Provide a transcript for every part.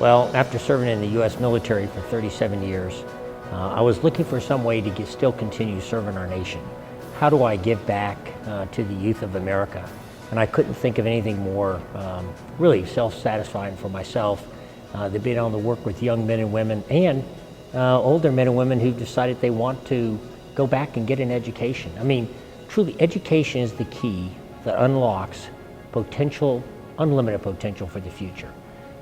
Well, after serving in the U.S. military for 37 years, I was looking for some way to still continue serving our nation. How do I give back to the youth of America? And I couldn't think of anything more really self-satisfying for myself than being able to work with young men and women and older men and women who decided they want to go back and get an education. I mean, truly, education is the key that unlocks potential, unlimited potential for the future.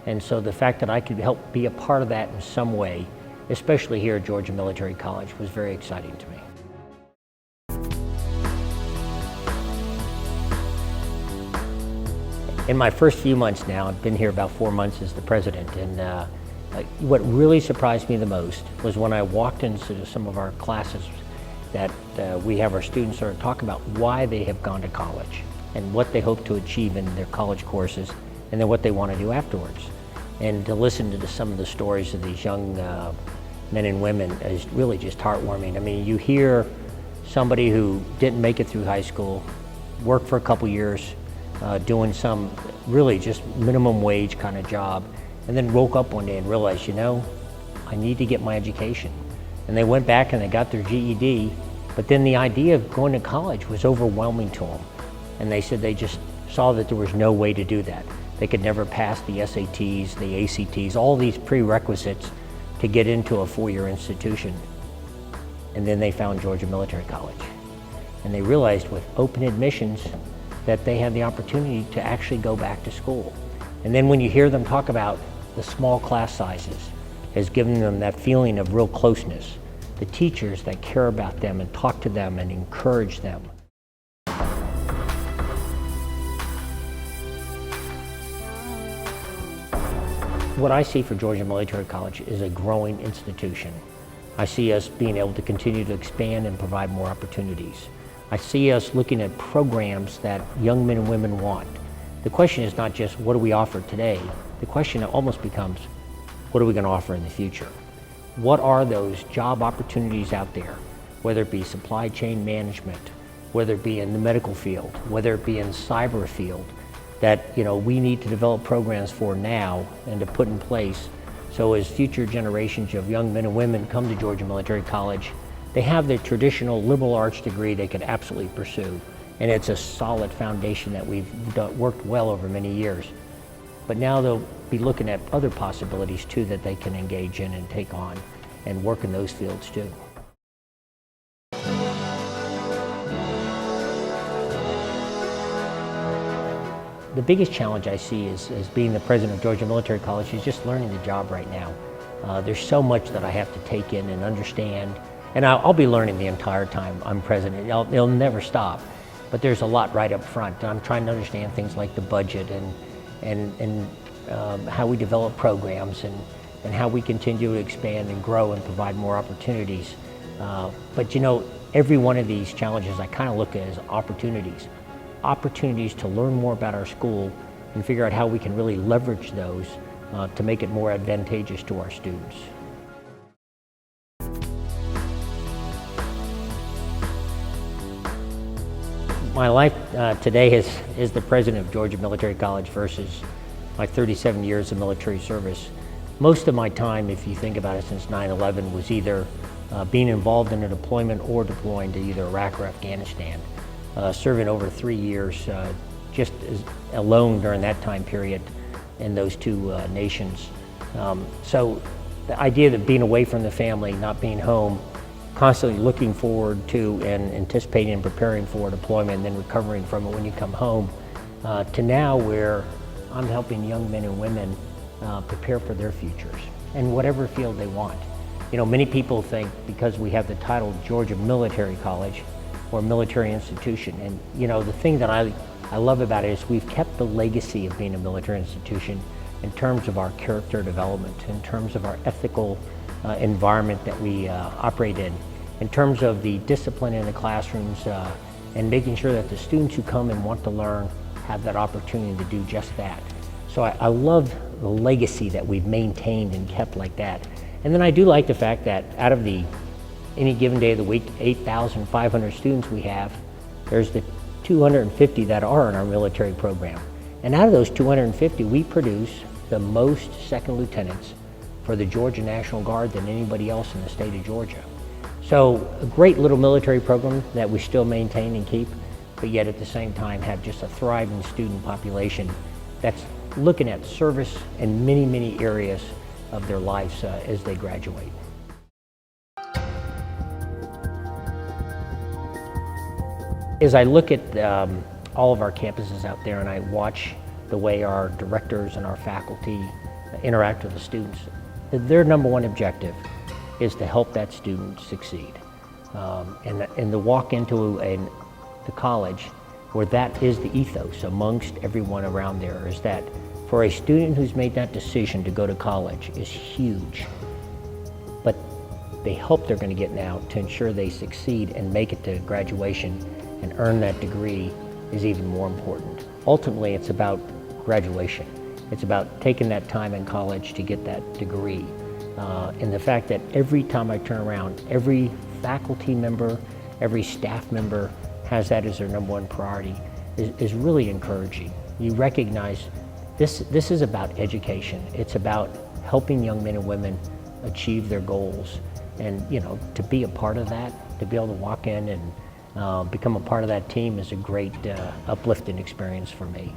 And so the fact that I could help be a part of that in some way, especially here at Georgia Military College, was very exciting to me. In my first few months now, I've been here about 4 months as the president, and what really surprised me the most was when I walked into some of our classes that we have our students sort of talk about why they have gone to college and what they hope to achieve in their college courses and then what they want to do afterwards. And to listen to some of the stories of these young men and women is really just heartwarming. I mean, you hear somebody who didn't make it through high school, worked for a couple years, doing some really just minimum wage kind of job, and then woke up one day and realized, you know, I need to get my education. And they went back and they got their GED, but then the idea of going to college was overwhelming to them. And they said they just saw that there was no way to do that. They could never pass the SATs, the ACTs, all these prerequisites to get into a four-year institution. And then they found Georgia Military College. And they realized with open admissions that they had the opportunity to actually go back to school. And then when you hear them talk about the small class sizes, has given them that feeling of real closeness. The teachers that care about them and talk to them and encourage them. What I see for Georgia Military College is a growing institution. I see us being able to continue to expand and provide more opportunities. I see us looking at programs that young men and women want. The question is not just what do we offer today, the question almost becomes what are we going to offer in the future? What are those job opportunities out there, whether it be supply chain management, whether it be in the medical field, whether it be in cyber field, that we need to develop programs for now and to put in place so as future generations of young men and women come to Georgia Military College, they have the traditional liberal arts degree they could absolutely pursue. And it's a solid foundation that we've worked well over many years. But now they'll be looking at other possibilities too that they can engage in and take on and work in those fields too. The biggest challenge I see is being the president of Georgia Military College is just learning the job right now. There's so much that I have to take in and understand, and I'll be learning the entire time I'm president. It'll never stop, but there's a lot right up front. I'm trying to understand things like the budget and how we develop programs and how we continue to expand and grow and provide more opportunities. But every one of these challenges I kind of look at as opportunities to learn more about our school and figure out how we can really leverage those to make it more advantageous to our students. My life today is the president of Georgia Military College versus my 37 years of military service. Most of my time, if you think about it, since 9/11 was either being involved in a deployment or deploying to either Iraq or Afghanistan. Serving over 3 years just alone during that time period in those two nations. So the idea of being away from the family, not being home, constantly looking forward to and anticipating and preparing for deployment and then recovering from it when you come home, to now where I'm helping young men and women prepare for their futures in whatever field they want. Many people think because we have the title Georgia Military College or military institution, and the thing that I love about it is we've kept the legacy of being a military institution in terms of our character development, in terms of our ethical environment that we operate in terms of the discipline in the classrooms, and making sure that the students who come and want to learn have that opportunity to do just that. So I love the legacy that we've maintained and kept like that. And then I do like the fact that out of any given day of the week, 8,500 students we have, there's the 250 that are in our military program. And out of those 250, we produce the most second lieutenants for the Georgia National Guard than anybody else in the state of Georgia. So a great little military program that we still maintain and keep, but yet at the same time have just a thriving student population that's looking at service in many, many areas of their lives as they graduate. As I look at all of our campuses out there and I watch the way our directors and our faculty interact with the students, their number one objective is to help that student succeed. And to walk into the college where that is the ethos amongst everyone around there is that for a student who's made that decision to go to college is huge. But the help they're going to get now to ensure they succeed and make it to graduation and earn that degree is even more important. Ultimately, it's about graduation. It's about taking that time in college to get that degree. And the fact that every time I turn around, every faculty member, every staff member has that as their number one priority is really encouraging. You recognize this is about education. It's about helping young men and women achieve their goals. And to be a part of that, to be able to walk in and become a part of that team is a great uplifting experience for me.